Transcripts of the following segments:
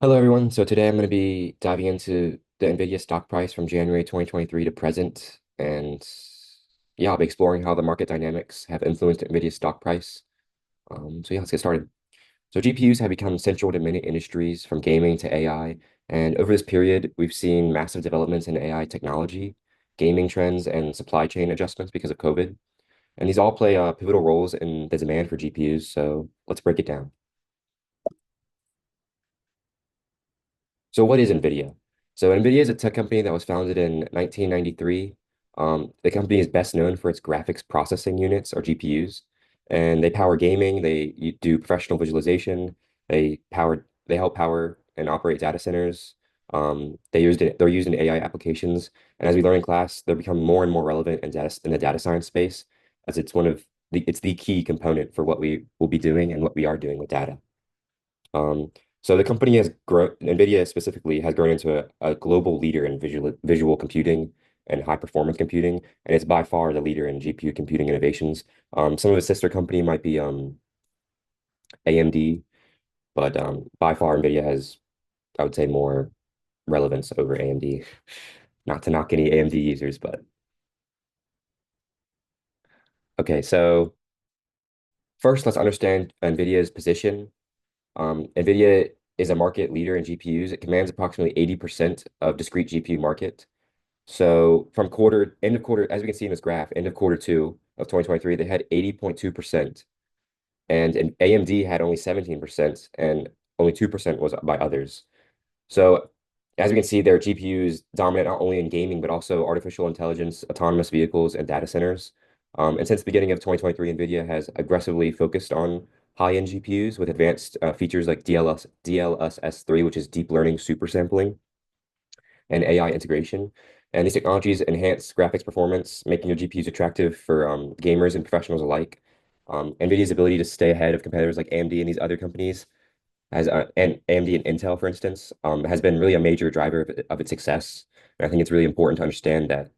Hello, everyone. So today I'm going to be diving into the NVIDIA stock price from January 2023 to present. And yeah, I'll be exploring how the market dynamics have influenced NVIDIA's stock price. So yeah, let's get started. So GPUs have become central to many industries from gaming to AI. And over this period, we've seen massive developments in AI technology, gaming trends, and supply chain adjustments because of COVID. And these all play pivotal roles in the demand for GPUs. So let's break it down. So what is NVIDIA? So NVIDIA is a tech company that was founded in 1993. The company is best known for its graphics processing units or GPUs, and they power gaming. They do professional visualization. They help power and operate data centers. They're used in AI applications, and as we learn in class, they're becoming more and more relevant in the data science space, as it's the key component for what we will be doing and what we are doing with data. So the company has grown, NVIDIA specifically has grown into a global leader in visual computing and high performance computing, and it's by far the leader in GPU computing innovations. Some of its sister company might be AMD, but by far NVIDIA has, I would say, more relevance over AMD. Not to knock any AMD users, but okay. So first, let's understand NVIDIA's position. NVIDIA is a market leader in GPUs. It commands approximately 80% of discrete GPU market. So from end of quarter, as we can see in this graph, end of quarter two of 2023, they had 80.2%, and AMD had only 17%, and only 2% was by others. So as we can see, their GPUs dominate not only in gaming, but also artificial intelligence, autonomous vehicles, and data centers. And since the beginning of 2023, NVIDIA has aggressively focused on high-end GPUs with advanced features like DLSS3, which is deep learning super sampling, and AI integration. And these technologies enhance graphics performance, making your GPUs attractive for gamers and professionals alike. NVIDIA's ability to stay ahead of competitors like AMD and these other companies and AMD and Intel, for instance, has been really a major driver of its success. And I think it's really important to understand that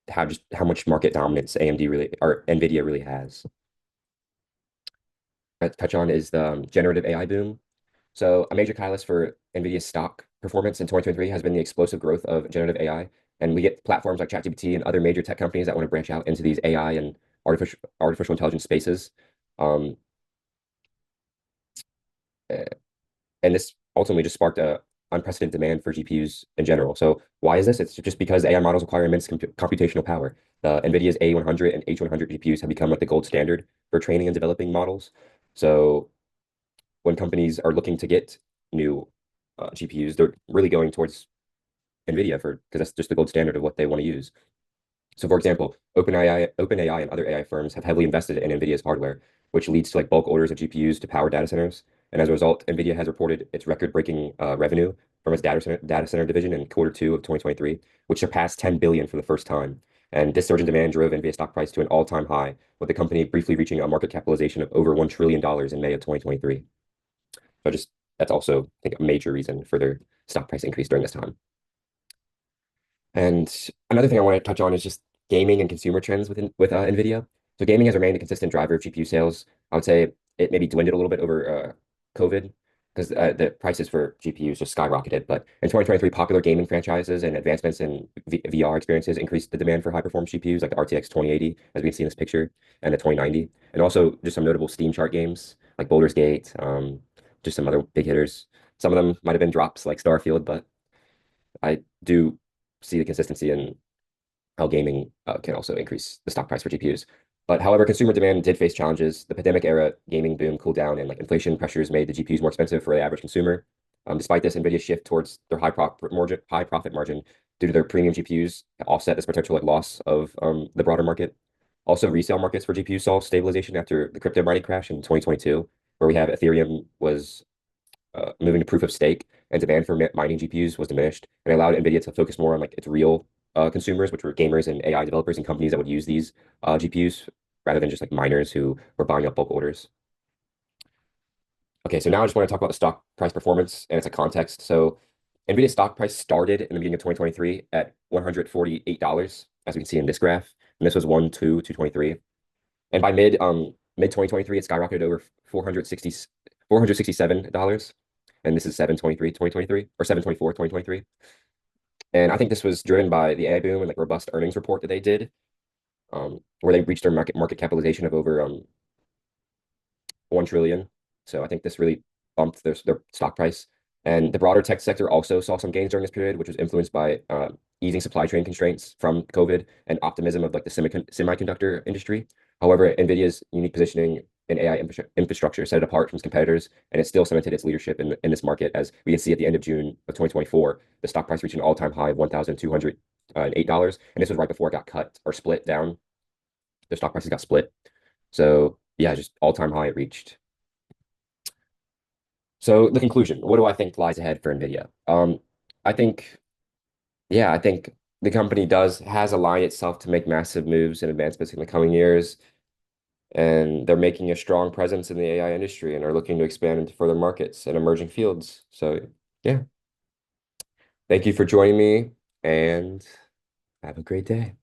how much market dominance AMD really or NVIDIA really has. To touch on is the generative AI boom. So a major catalyst for NVIDIA's stock performance in 2023 has been the explosive growth of generative AI. And we get platforms like ChatGPT and other major tech companies that want to branch out into these AI and artificial intelligence spaces. Um, eh, and this ultimately just sparked a unprecedented demand for GPUs in general. So why is this? It's just because AI models require immense computational power. The NVIDIA's A100 and H100 GPUs have become like the gold standard for training and developing models. So when companies are looking to get new GPUs, they're really going towards NVIDIA because that's just the gold standard of what they want to use. So, for example, OpenAI and other AI firms have heavily invested in NVIDIA's hardware, which leads to like bulk orders of GPUs to power data centers. And as a result, NVIDIA has reported its record-breaking revenue from its data center division in quarter two of 2023, which surpassed 10 billion for the first time. And this surge in demand drove NVIDIA stock price to an all-time high, with the company briefly reaching a market capitalization of over $1 trillion in May of 2023. So just that's also, I think, a major reason for their stock price increase during this time. And another thing I want to touch on is just gaming and consumer trends with NVIDIA. So gaming has remained a consistent driver of GPU sales. I would say it maybe dwindled a little bit over COVID because the prices for GPUs just skyrocketed. But in 2023, popular gaming franchises and advancements in VR experiences increased the demand for high-performance GPUs like the RTX 2080, as we can see in this picture, and the 2090. And also just some notable Steam chart games like Baldur's Gate, just some other big hitters. Some of them might have been drops like Starfield, but I do see the consistency in how gaming can also increase the stock price for GPUs. But however, consumer demand did face challenges. The pandemic era gaming boom cooled down, and like inflation pressures made the GPUs more expensive for the average consumer. Despite this, NVIDIA's shift towards their high profit margin due to their premium GPUs offset this potential like loss of the broader market. Also, resale markets for GPUs saw stabilization after the crypto mining crash in 2022, where we have Ethereum was moving to proof of stake, and demand for mining GPUs was diminished, and it allowed NVIDIA to focus more on like its real consumers, which were gamers and AI developers and companies that would use these GPUs rather than just like miners who were buying up bulk orders. Okay, so now I just want to talk about the stock price performance and it's a context. So NVIDIA stock price started in the beginning of 2023 at $148, as we can see in this graph, and this was 1/2/2023. And by mid 2023, it skyrocketed over 467 dollars. and this is 7/23, 2023, or 7/24, 2023. And I think this was driven by the AI boom and like robust earnings report that they did, where they reached their market capitalization of over 1 trillion. So I think this really bumped their stock price. And the broader tech sector also saw some gains during this period, which was influenced by easing supply chain constraints from COVID and optimism of like the semiconductor industry. However, NVIDIA's unique positioning in AI infrastructure set it apart from its competitors, and it still cemented its leadership in this market. As we can see at the end of June of 2024, the stock price reached an all-time high of $1,208, and this was right before it got cut or split down. The stock prices got split. So yeah, just all-time high it reached. So the conclusion, what do I think lies ahead for NVIDIA? I think, yeah, I think the company has aligned itself to make massive moves and advancements in the coming years, and they're making a strong presence in the AI industry and are looking to expand into further markets and emerging fields. So yeah, thank you for joining me, and have a great day.